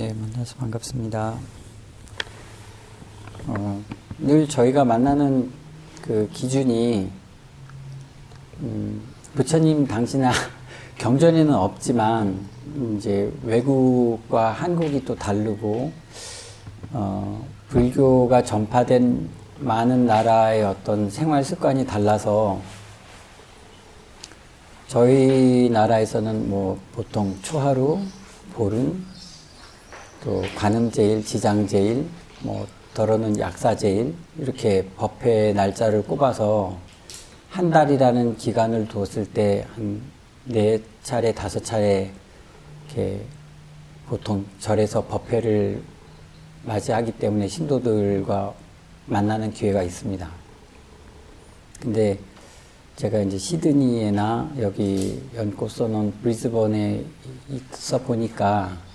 네, 만나서 반갑습니다. 늘 저희가 만나는 그 기준이, 부처님 당시나 경전에는 없지만, 이제 외국과 한국이 또 다르고, 불교가 전파된 많은 나라의 어떤 생활 습관이 달라서, 저희 나라에서는 뭐 보통 초하루, 보름, 또 관음제일, 지장제일, 뭐 더러는 약사제일 이렇게 법회 날짜를 꼽아서 한 달이라는 기간을 두었을 때 한 4차례, 5차례 이렇게 보통 절에서 법회를 맞이하기 때문에 신도들과 만나는 기회가 있습니다. 근데 제가 이제 시드니에나 여기 연꽃선원 브리즈번에 있어 보니까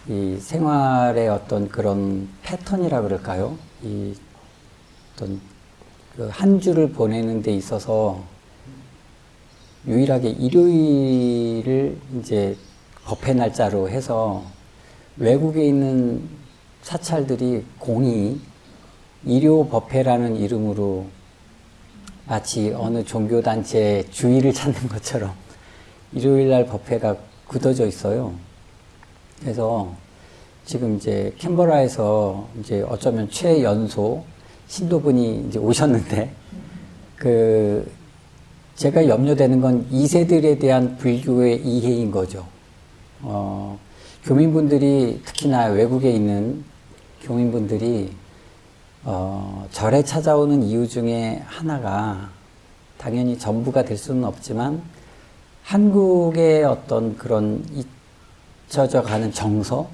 이 생활의 어떤 그런 패턴이라 그럴까요? 이 어떤 그 한 주를 보내는 데 있어서 유일하게 일요일을 이제 법회 날짜로 해서 외국에 있는 사찰들이 공이 일요 법회라는 이름으로 마치 어느 종교단체의 주의를 찾는 것처럼 일요일날 법회가 굳어져 있어요. 그래서 지금 이제 캔버라에서 이제 어쩌면 최연소 신도분이 이제 오셨는데, 제가 염려되는 건 2세들에 대한 불교의 이해인 거죠. 교민분들이, 특히나 외국에 있는 교민분들이 절에 찾아오는 이유 중에 하나가, 당연히 전부가 될 수는 없지만 한국의 어떤 그런 잊혀져 가는 정서,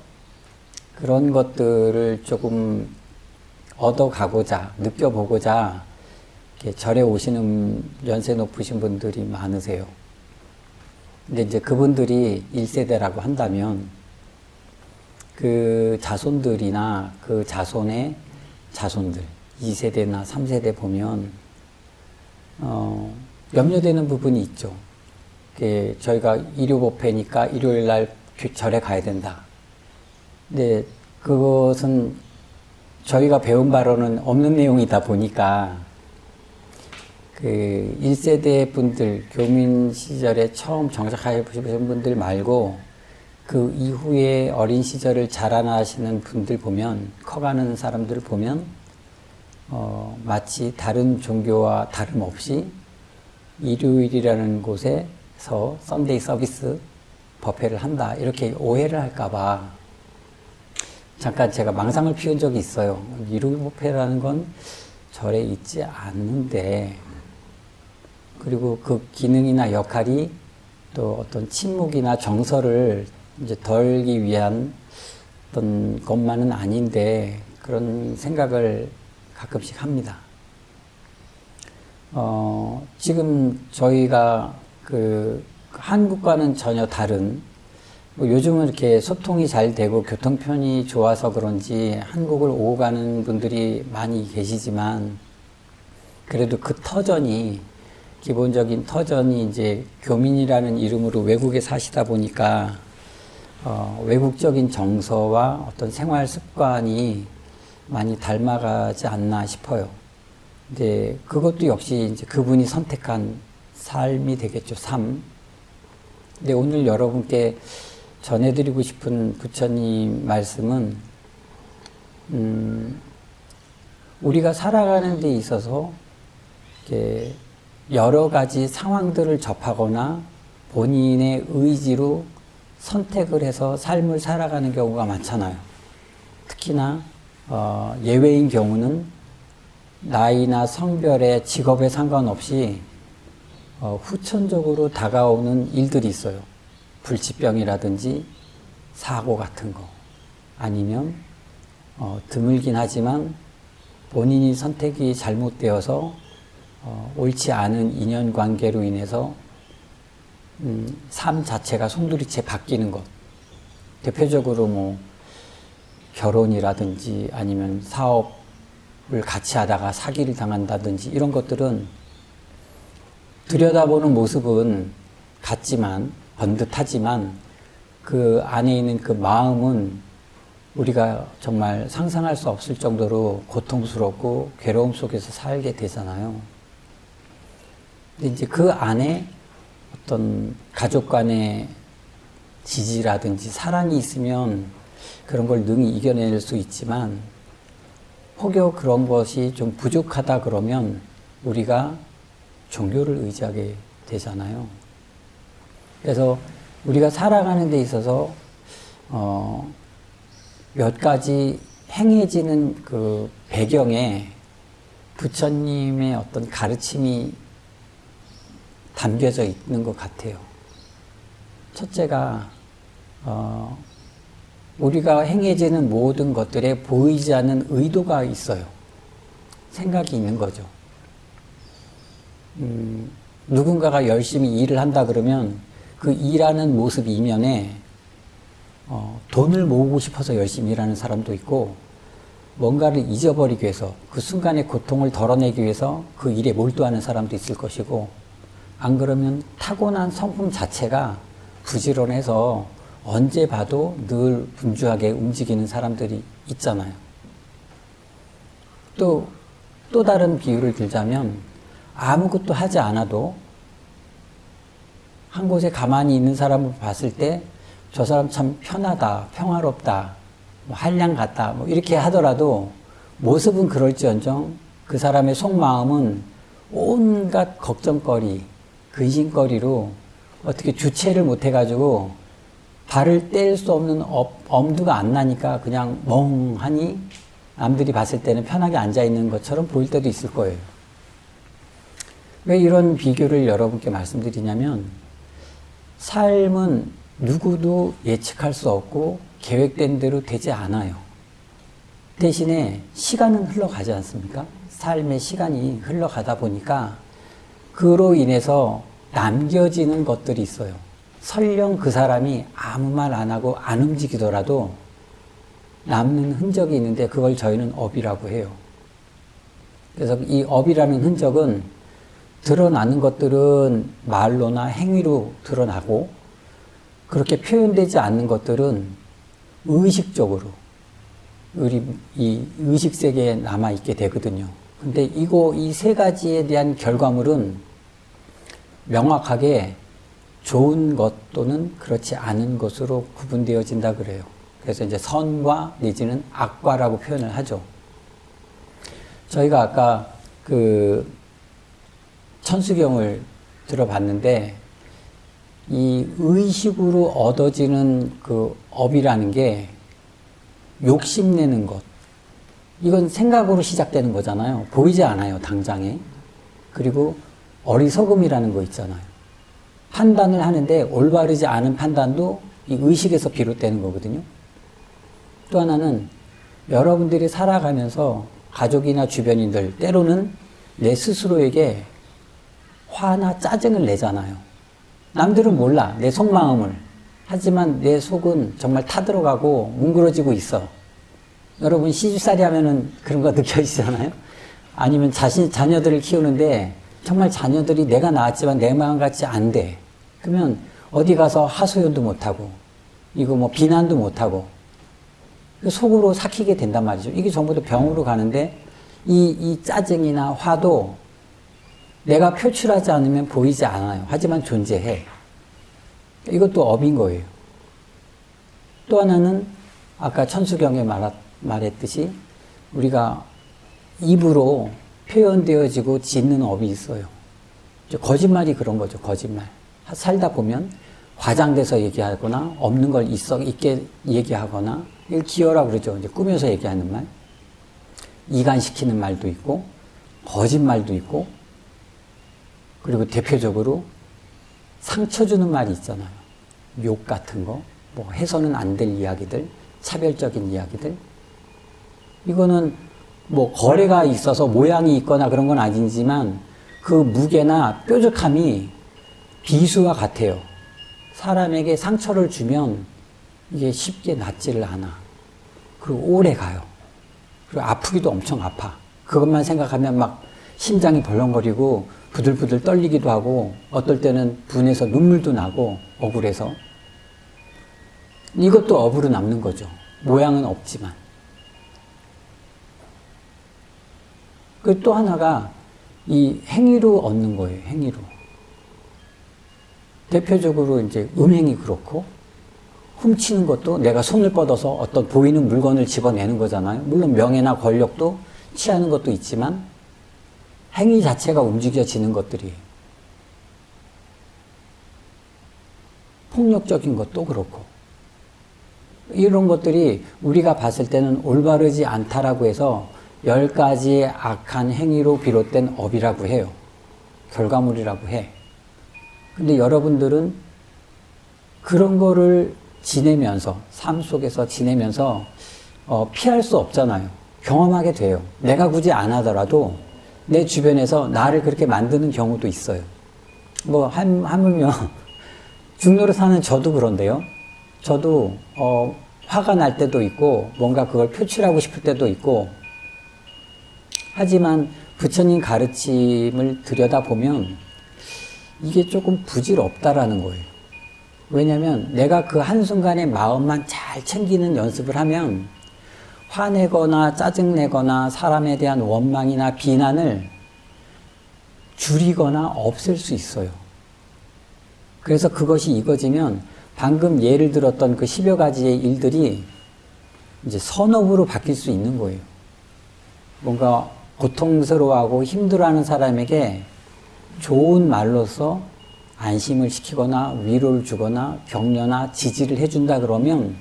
그런 것들을 조금 얻어가고자, 느껴보고자 이렇게 절에 오시는 연세 높으신 분들이 많으세요. 근데 이제 그분들이 1세대라고 한다면 그 자손들이나 그 자손의 자손들, 2세대나 3세대 보면, 염려되는 부분이 있죠. 저희가 일요법회니까 일요일날 절에 가야 된다. 근데 그것은 저희가 배운 바로는 없는 내용이다 보니까, 그 1세대 분들, 교민 시절에 처음 정착하신 분들 말고, 그 이후에 어린 시절을 자라나시는 분들 보면, 커가는 사람들을 보면, 마치 다른 종교와 다름없이 일요일이라는 곳에서 썬데이 서비스 법회를 한다, 이렇게 오해를 할까봐 잠깐 제가 망상을 피운 적이 있어요. 일요일 법회라는 건 절에 있지 않는데, 그리고 그 기능이나 역할이 또 어떤 침묵이나 정서를 이제 덜기 위한 어떤 것만은 아닌데, 그런 생각을 가끔씩 합니다. 지금 저희가 한국과는 전혀 다른, 요즘은 이렇게 소통이 잘 되고 교통편이 좋아서 그런지 한국을 오고 가는 분들이 많이 계시지만, 그래도 그 터전이, 기본적인 터전이 이제 교민이라는 이름으로 외국에 사시다 보니까, 외국적인 정서와 어떤 생활 습관이 많이 닮아가지 않나 싶어요. 근데 그것도 역시 이제 그분이 선택한 삶이 되겠죠, 삶. 근데 오늘 여러분께 전해드리고 싶은 부처님 말씀은, 우리가 살아가는 데 있어서 이렇게 여러 가지 상황들을 접하거나 본인의 의지로 선택을 해서 삶을 살아가는 경우가 많잖아요. 특히나 예외인 경우는 나이나 성별에 직업에 상관없이 후천적으로 다가오는 일들이 있어요. 불치병이라든지 사고 같은 거, 아니면 드물긴 하지만 본인이 선택이 잘못되어서 옳지 않은 인연관계로 인해서 삶 자체가 송두리째 바뀌는 것. 대표적으로 뭐 결혼이라든지 아니면 사업을 같이 하다가 사기를 당한다든지, 이런 것들은 들여다보는 모습은 같지만, 번듯하지만 그 안에 있는 그 마음은 우리가 정말 상상할 수 없을 정도로 고통스럽고 괴로움 속에서 살게 되잖아요. 근데 이제 그 안에 어떤 가족 간의 지지라든지 사랑이 있으면 그런 걸 능히 이겨낼 수 있지만 혹여 그런 것이 좀 부족하다 그러면 우리가 종교를 의지하게 되잖아요. 그래서 우리가 살아가는 데 있어서 몇 가지 행해지는 그 배경에 부처님의 어떤 가르침이 담겨져 있는 것 같아요. 첫째가 우리가 행해지는 모든 것들에 보이지 않는 의도가 있어요. 생각이 있는 거죠. 누군가가 열심히 일을 한다 그러면 그 일하는 모습 이면에 돈을 모으고 싶어서 열심히 일하는 사람도 있고 뭔가를 잊어버리기 위해서 그 순간의 고통을 덜어내기 위해서 그 일에 몰두하는 사람도 있을 것이고 안 그러면 타고난 성품 자체가 부지런해서 언제 봐도 늘 분주하게 움직이는 사람들이 있잖아요. 또 다른 비유를 들자면 아무것도 하지 않아도 한 곳에 가만히 있는 사람을 봤을 때 저 사람 참 편하다, 평화롭다, 뭐 한량 같다, 뭐 이렇게 하더라도 모습은 그럴지언정 그 사람의 속마음은 온갖 걱정거리, 근심거리로 어떻게 주체를 못해가지고 발을 뗄 수 없는 엄두가 안 나니까 그냥 멍하니 남들이 봤을 때는 편하게 앉아있는 것처럼 보일 때도 있을 거예요. 왜 이런 비교를 여러분께 말씀드리냐면 삶은 누구도 예측할 수 없고 계획된 대로 되지 않아요. 대신에 시간은 흘러가지 않습니까? 삶의 시간이 흘러가다 보니까 그로 인해서 남겨지는 것들이 있어요. 설령 그 사람이 아무 말 안 하고 안 움직이더라도 남는 흔적이 있는데 그걸 저희는 업이라고 해요. 그래서 이 업이라는 흔적은 드러나는 것들은 말로나 행위로 드러나고 그렇게 표현되지 않는 것들은 의식적으로 우리 이 의식 세계에 남아있게 되거든요. 근데 이 세 가지에 대한 결과물은 명확하게 좋은 것 또는 그렇지 않은 것으로 구분되어진다 그래요. 그래서 이제 선과 내지는 악과라고 표현을 하죠. 저희가 아까 그 천수경을 들어봤는데 이 의식으로 얻어지는 그 업이라는 게 욕심내는 것. 이건 생각으로 시작되는 거잖아요. 보이지 않아요, 당장에. 그리고 어리석음이라는 거 있잖아요. 판단을 하는데 올바르지 않은 판단도 이 의식에서 비롯되는 거거든요. 또 하나는 여러분들이 살아가면서 가족이나 주변인들, 때로는 내 스스로에게 화나 짜증을 내잖아요. 남들은 몰라, 내 속마음을. 하지만 내 속은 정말 타들어가고 뭉그러지고 있어. 여러분 시집살이 하면은 그런 거 느껴지잖아요. 아니면 자녀들을 키우는데 정말 자녀들이 내가 낳았지만 내 마음 같지 안 돼. 그러면 어디 가서 하소연도 못하고 이거 뭐 비난도 못하고 속으로 삭히게 된단 말이죠. 이게 전부 다 병으로 가는데 이 짜증이나 화도 내가 표출하지 않으면 보이지 않아요. 하지만 존재해. 이것도 업인 거예요. 또 하나는 아까 천수경에 말했듯이 우리가 입으로 표현되어지고 짓는 업이 있어요. 거짓말이 그런 거죠. 거짓말. 살다 보면 과장돼서 얘기하거나 없는 걸 있게 얘기하거나 이걸 기어라고 그러죠. 이제 꾸며서 얘기하는 말. 이간시키는 말도 있고 거짓말도 있고 그리고 대표적으로 상처 주는 말이 있잖아요. 욕 같은 거, 뭐 해서는 안 될 이야기들, 차별적인 이야기들. 이거는 뭐 거래가 있어서 모양이 있거나 그런 건 아니지만 그 무게나 뾰족함이 비수와 같아요. 사람에게 상처를 주면 이게 쉽게 낫지를 않아. 그리고 오래 가요. 그리고 아프기도 엄청 아파. 그것만 생각하면 막 심장이 벌렁거리고 부들부들 떨리기도 하고 어떨 때는 분해서 눈물도 나고 억울해서 이것도 업으로 남는 거죠. 모양은 없지만. 그 또 하나가 이 행위로 얻는 거예요. 행위로. 대표적으로 이제 음행이 그렇고, 훔치는 것도 내가 손을 뻗어서 어떤 보이는 물건을 집어내는 거잖아요. 물론 명예나 권력도 취하는 것도 있지만 행위 자체가 움직여지는 것들이, 폭력적인 것도 그렇고, 이런 것들이 우리가 봤을 때는 올바르지 않다라고 해서 10가지의 악한 행위로 비롯된 업이라고 해요. 결과물이라고 해. 근데 여러분들은 그런 거를 지내면서, 삶 속에서 지내면서 피할 수 없잖아요. 경험하게 돼요. 내가 굳이 안 하더라도 내 주변에서 나를 그렇게 만드는 경우도 있어요. 뭐 하물며 중로로 사는 저도 그런데요. 저도 화가 날 때도 있고 뭔가 그걸 표출하고 싶을 때도 있고, 하지만 부처님 가르침을 들여다보면 이게 조금 부질없다라는 거예요. 왜냐하면 내가 그 한순간의 마음만 잘 챙기는 연습을 하면 화내거나 짜증내거나 사람에 대한 원망이나 비난을 줄이거나 없앨 수 있어요. 그래서 그것이 익어지면 방금 예를 들었던 그 10여 가지의 일들이 이제 선업으로 바뀔 수 있는 거예요. 뭔가 고통스러워하고 힘들어하는 사람에게 좋은 말로서 안심을 시키거나 위로를 주거나 격려나 지지를 해준다 그러면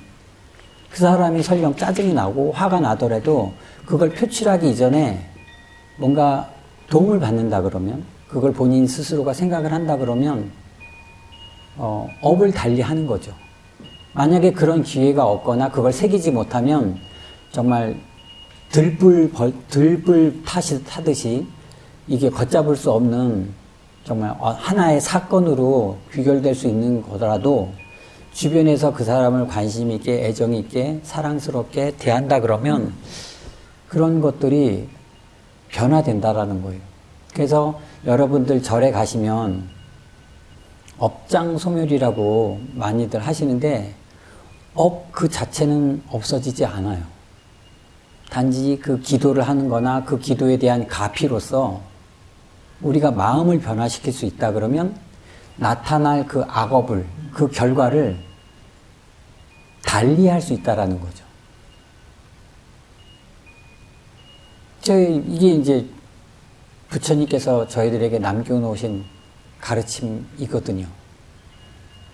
그 사람이 설령 짜증이 나고 화가 나더라도 그걸 표출하기 이전에 뭔가 도움을 받는다 그러면, 그걸 본인 스스로가 생각을 한다 그러면 업을 달리 하는 거죠. 만약에 그런 기회가 없거나 그걸 새기지 못하면 정말 들불 타듯이 이게 걷잡을 수 없는 정말 하나의 사건으로 귀결될 수 있는 거더라도 주변에서 그 사람을 관심 있게, 애정 있게, 사랑스럽게 대한다 그러면 그런 것들이 변화된다라는 거예요. 그래서 여러분들 절에 가시면 업장소멸이라고 많이들 하시는데 업 그 자체는 없어지지 않아요. 단지 그 기도를 하는 거나 그 기도에 대한 가피로서 우리가 마음을 변화시킬 수 있다 그러면 나타날 그 악업을, 그 결과를 달리 할 수 있다라는 거죠. 이게 이제 부처님께서 저희들에게 남겨놓으신 가르침이거든요.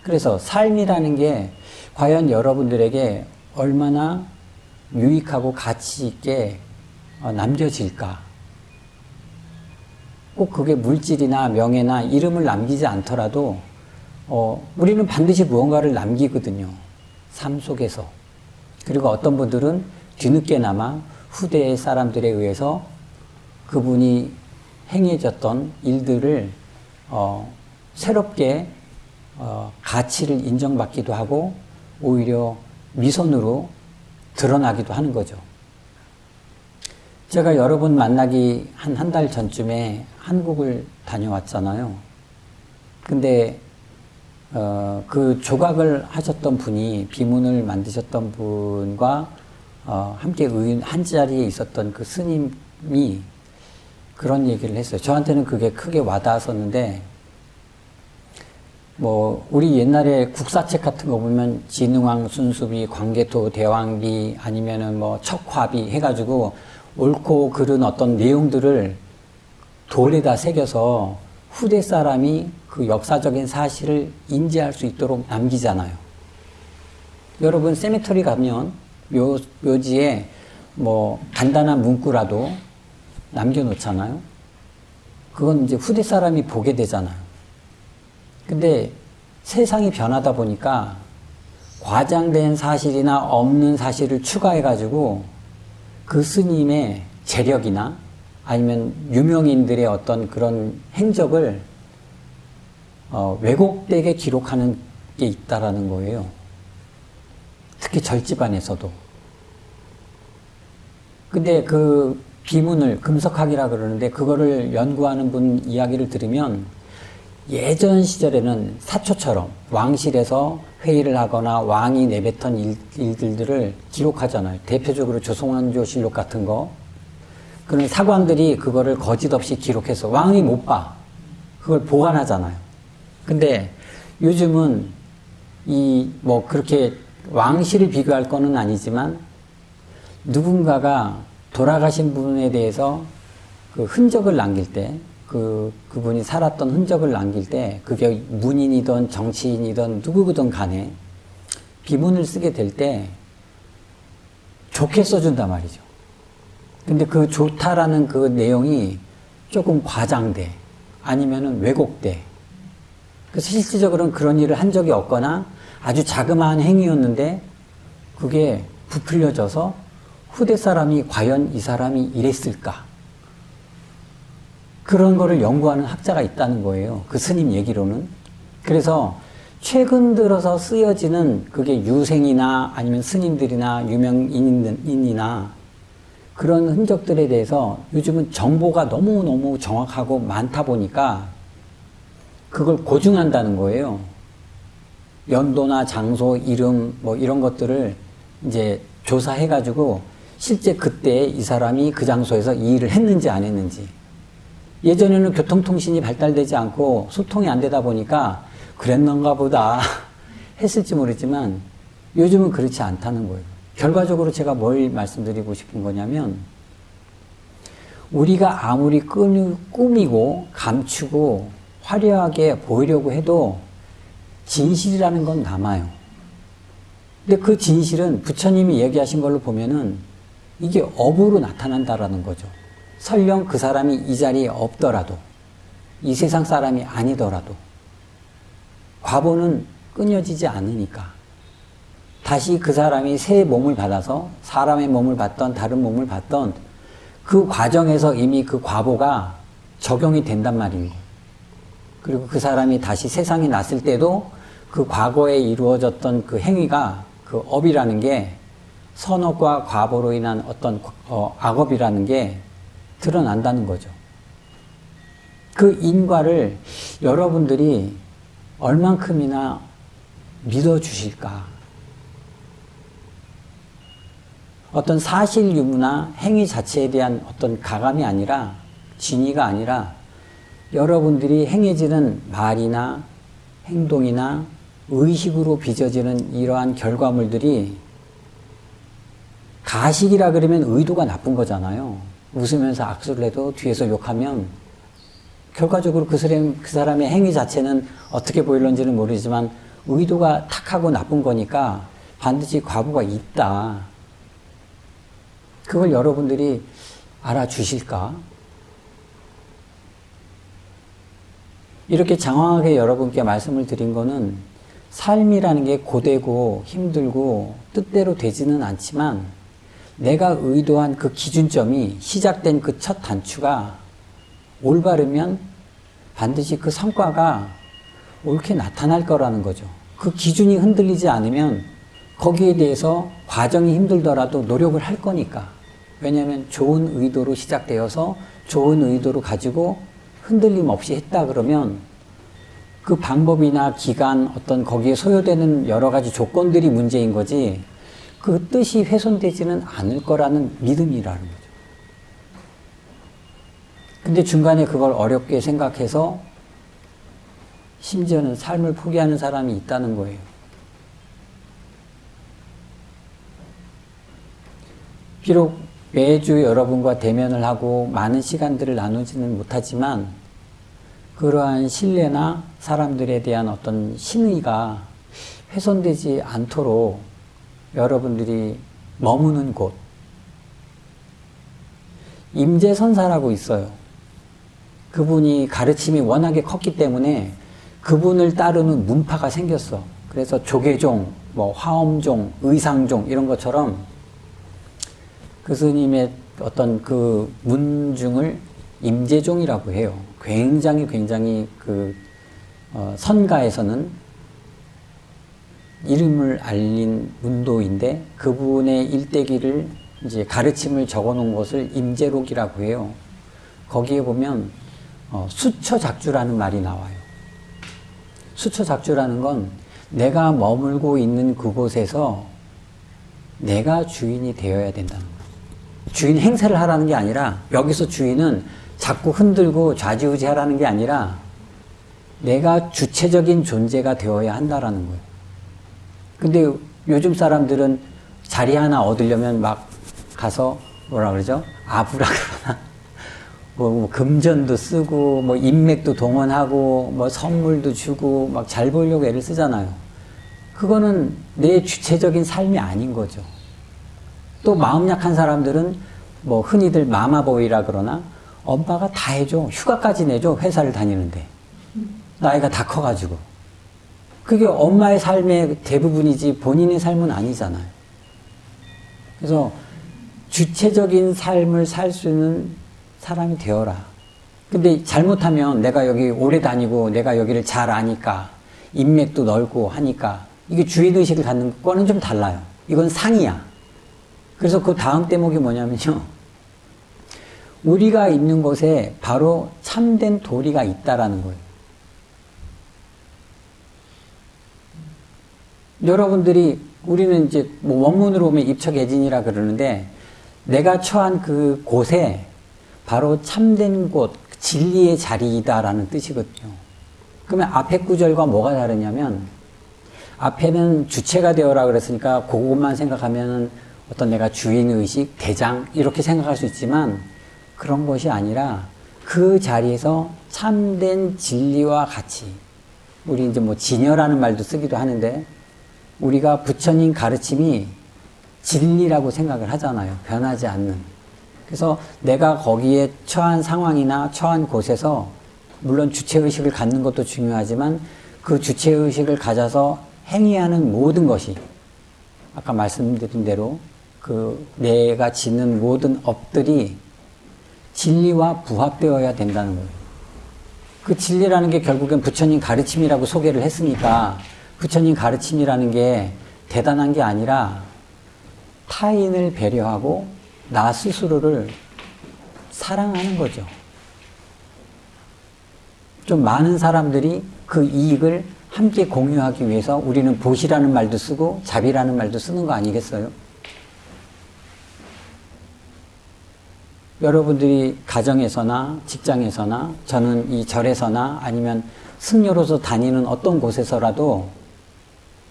그래서 삶이라는 게 과연 여러분들에게 얼마나 유익하고 가치 있게 남겨질까? 꼭 그게 물질이나 명예나 이름을 남기지 않더라도 우리는 반드시 무언가를 남기거든요. 삶 속에서. 그리고 어떤 분들은 뒤늦게나마 후대의 사람들에 의해서 그분이 행해졌던 일들을 새롭게 가치를 인정받기도 하고 오히려 위선으로 드러나기도 하는 거죠. 제가 여러분 만나기 한 달 전쯤에 한국을 다녀왔잖아요. 근데 그 조각을 하셨던 분이, 비문을 만드셨던 분과 함께 한 자리에 있었던 그 스님이 그런 얘기를 했어요. 저한테는 그게 크게 와닿았었는데, 우리 옛날에 국사책 같은 거 보면 진흥왕 순수비, 광개토 대왕비, 아니면은 척화비 해가지고 옳고 그른 어떤 내용들을 돌에다 새겨서 후대 사람이 그 역사적인 사실을 인지할 수 있도록 남기잖아요. 여러분 세미터리 가면 묘지에 간단한 문구라도 남겨놓잖아요. 그건 이제 후대 사람이 보게 되잖아요. 근데 세상이 변하다 보니까 과장된 사실이나 없는 사실을 추가해가지고 그 스님의 재력이나 아니면 유명인들의 어떤 그런 행적을 왜곡되게 기록하는 게 있다라는 거예요. 특히 절집안에서도. 근데 그 비문을 금석학이라 그러는데 그거를 연구하는 분 이야기를 들으면 예전 시절에는 사초처럼 왕실에서 회의를 하거나 왕이 내뱉은 일들을 기록하잖아요. 대표적으로 조선왕조실록 같은 거. 그런 사관들이 그거를 거짓 없이 기록해서 왕이 못 봐. 그걸 보관하잖아요. 근데 요즘은 그렇게 왕실을 비교할 거는 아니지만 누군가가 돌아가신 분에 대해서 그 흔적을 남길 때, 그분이 살았던 흔적을 남길 때, 그게 문인이든 정치인이든 누구든 간에 비문을 쓰게 될 때 좋게 써준단 말이죠. 근데 그 좋다라는 그 내용이 조금 과장돼. 아니면은 왜곡돼. 그래서 실질적으로는 그런 일을 한 적이 없거나 아주 자그마한 행위였는데 그게 부풀려져서 후대 사람이 과연 이 사람이 이랬을까? 그런 거를 연구하는 학자가 있다는 거예요. 그 스님 얘기로는. 그래서 최근 들어서 쓰여지는 그게 유생이나 아니면 스님들이나 유명인이나 그런 흔적들에 대해서 요즘은 정보가 너무너무 정확하고 많다 보니까 그걸 고증한다는 거예요. 연도나 장소, 이름, 이런 것들을 이제 조사해가지고 실제 그때 이 사람이 그 장소에서 이 일을 했는지 안 했는지. 예전에는 교통통신이 발달되지 않고 소통이 안 되다 보니까 그랬는가 보다 했을지 모르지만 요즘은 그렇지 않다는 거예요. 결과적으로 제가 뭘 말씀드리고 싶은 거냐면 우리가 아무리 꾸미고 감추고 화려하게 보이려고 해도 진실이라는 건 남아요. 근데 그 진실은 부처님이 얘기하신 걸로 보면은 이게 업으로 나타난다라는 거죠. 설령 그 사람이 이 자리에 없더라도, 이 세상 사람이 아니더라도, 과보는 끊어지지 않으니까. 다시 그 사람이 새 몸을 받아서 사람의 몸을 받던 다른 몸을 받던 그 과정에서 이미 그 과보가 적용이 된단 말인 거예요. 그리고 그 사람이 다시 세상에 났을 때도 그 과거에 이루어졌던 그 행위가 그 업이라는 게 선업과 과보로 인한 어떤 악업이라는 게 드러난다는 거죠. 그 인과를 여러분들이 얼만큼이나 믿어주실까? 어떤 사실 유무나 행위 자체에 대한 어떤 가감이 아니라 진의가 아니라 여러분들이 행해지는 말이나 행동이나 의식으로 빚어지는 이러한 결과물들이 가식이라 그러면 의도가 나쁜 거잖아요. 웃으면서 악수를 해도 뒤에서 욕하면 결과적으로 그 사람의 행위 자체는 어떻게 보일런지는 모르지만 의도가 탁하고 나쁜 거니까 반드시 과보가 있다. 그걸 여러분들이 알아주실까? 이렇게 장황하게 여러분께 말씀을 드린 거는 삶이라는 게 고되고 힘들고 뜻대로 되지는 않지만 내가 의도한 그 기준점이 시작된 그 첫 단추가 올바르면 반드시 그 성과가 옳게 나타날 거라는 거죠. 그 기준이 흔들리지 않으면 거기에 대해서 과정이 힘들더라도 노력을 할 거니까. 왜냐하면 좋은 의도로 시작되어서 좋은 의도로 가지고 흔들림 없이 했다 그러면 그 방법이나 기간 어떤 거기에 소요되는 여러 가지 조건들이 문제인 거지 그 뜻이 훼손되지는 않을 거라는 믿음이라는 거죠. 근데 중간에 그걸 어렵게 생각해서 심지어는 삶을 포기하는 사람이 있다는 거예요. 비록 매주 여러분과 대면을 하고 많은 시간들을 나누지는 못하지만 그러한 신뢰나 사람들에 대한 어떤 신의가 훼손되지 않도록 여러분들이 머무는 곳 임재선사라고 있어요. 그분이 가르침이 워낙에 컸기 때문에 그분을 따르는 문파가 생겼어. 그래서 조계종, 화엄종, 의상종 이런 것처럼 그 스님의 어떤 그 문중을 임재종이라고 해요. 굉장히 선가에서는 이름을 알린 문도인데 그분의 일대기를 이제 가르침을 적어 놓은 것을 임재록이라고 해요. 거기에 보면 수처작주라는 말이 나와요. 수처작주라는 건 내가 머물고 있는 그곳에서 내가 주인이 되어야 된다는 거예요. 주인 행세를 하라는 게 아니라, 여기서 주인은 자꾸 흔들고 좌지우지 하라는 게 아니라 내가 주체적인 존재가 되어야 한다라는 거예요. 근데 요즘 사람들은 자리 하나 얻으려면 막 가서 뭐라 그러죠? 아부라 그러나 뭐 금전도 쓰고 뭐 인맥도 동원하고 뭐 선물도 주고 막 잘 보이려고 애를 쓰잖아요. 그거는 내 주체적인 삶이 아닌 거죠. 또 마음 약한 사람들은 뭐 흔히들 마마보이라 그러나 엄마가 다 해줘. 휴가까지 내줘. 회사를 다니는데. 나이가 다 커가지고. 그게 엄마의 삶의 대부분이지 본인의 삶은 아니잖아요. 그래서 주체적인 삶을 살 수 있는 사람이 되어라. 근데 잘못하면 내가 여기 오래 다니고 내가 여기를 잘 아니까 인맥도 넓고 하니까 이게 주인의식을 갖는 것과는 좀 달라요. 이건 상이야. 그래서 그 다음 대목이 뭐냐면요. 우리가 있는 곳에 바로 참된 도리가 있다라는 거예요. 여러분들이 우리는 이제 뭐 원문으로 보면 입처개진이라 그러는데 내가 처한 그 곳에 바로 참된 곳, 진리의 자리이다라는 뜻이거든요. 그러면 앞에 구절과 뭐가 다르냐면 앞에는 주체가 되어라 그랬으니까 그것만 생각하면 어떤 내가 주인의식, 대장 이렇게 생각할 수 있지만 그런 것이 아니라 그 자리에서 참된 진리와 같이 우리 이제 뭐 진여라는 말도 쓰기도 하는데 우리가 부처님 가르침이 진리라고 생각을 하잖아요. 변하지 않는. 그래서 내가 거기에 처한 상황이나 처한 곳에서 물론 주체의식을 갖는 것도 중요하지만 그 주체의식을 가져서 행위하는 모든 것이 아까 말씀드린 대로 그 내가 짓는 모든 업들이 진리와 부합되어야 된다는 거예요. 그 진리라는 게 결국엔 부처님 가르침이라고 소개를 했으니까 부처님 가르침이라는 게 대단한 게 아니라 타인을 배려하고 나 스스로를 사랑하는 거죠. 좀 많은 사람들이 그 이익을 함께 공유하기 위해서 우리는 보시라는 말도 쓰고 자비라는 말도 쓰는 거 아니겠어요? 여러분들이 가정에서나 직장에서나 저는 이 절에서나 아니면 승려로서 다니는 어떤 곳에서라도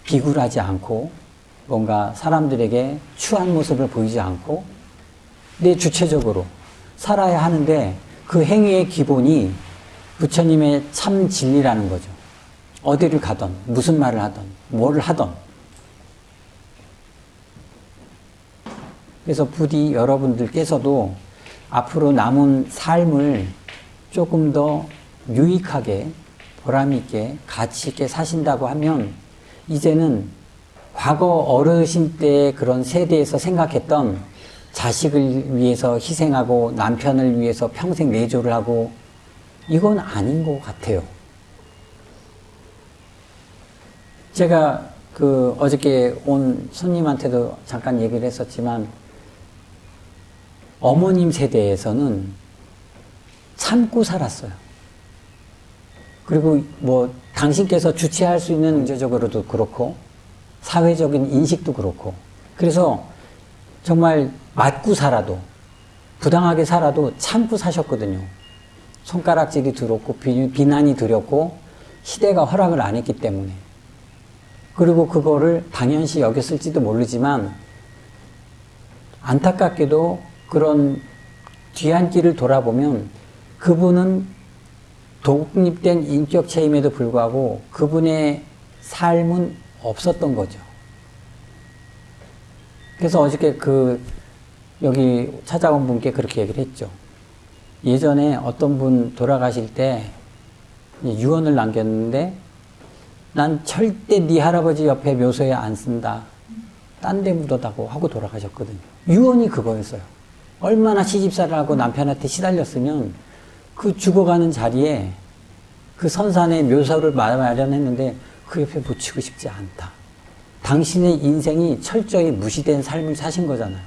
비굴하지 않고 뭔가 사람들에게 추한 모습을 보이지 않고 내 주체적으로 살아야 하는데 그 행위의 기본이 부처님의 참 진리라는 거죠. 어디를 가든 무슨 말을 하든 뭘 하든 그래서 부디 여러분들께서도 앞으로 남은 삶을 조금 더 유익하게 보람있게 가치있게 사신다고 하면 이제는 과거 어르신 때의 그런 세대에서 생각했던 자식을 위해서 희생하고 남편을 위해서 평생 내조를 하고 이건 아닌 것 같아요. 제가 그 어저께 온 손님한테도 잠깐 얘기를 했었지만 어머님 세대에서는 참고 살았어요. 그리고 뭐 당신께서 주체할 수 있는 문제적으로도 그렇고 사회적인 인식도 그렇고 그래서 정말 맞고 살아도 부당하게 살아도 참고 사셨거든요. 손가락질이 들었고 비난이 들었고 시대가 허락을 안 했기 때문에 그리고 그거를 당연시 여겼을지도 모르지만 안타깝게도 그런 뒤안길을 돌아보면 그분은 독립된 인격체임에도 불구하고 그분의 삶은 없었던 거죠. 그래서 어저께 여기 찾아온 분께 그렇게 얘기를 했죠. 예전에 어떤 분 돌아가실 때 유언을 남겼는데 난 절대 네 할아버지 옆에 묘소에 안 쓴다. 딴 데 묻어다고 하고 돌아가셨거든요. 유언이 그거였어요. 얼마나 시집살을 하고 남편한테 시달렸으면 그 죽어가는 자리에 그 선산에 묘소를 마련했는데 그 옆에 묻히고 싶지 않다. 당신의 인생이 철저히 무시된 삶을 사신 거잖아요.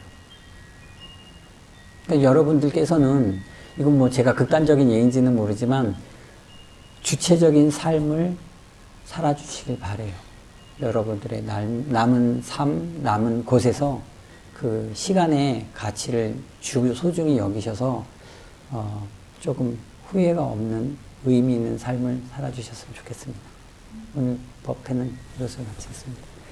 그러니까 여러분들께서는 이건 뭐 제가 극단적인 예인지는 모르지만 주체적인 삶을 살아주시길 바래요. 여러분들의 남은 삶, 남은 곳에서 그 시간의 가치를 소중히 여기셔서 조금 후회가 없는 의미 있는 삶을 살아주셨으면 좋겠습니다. 오늘 법회는 이것을 마치겠습니다.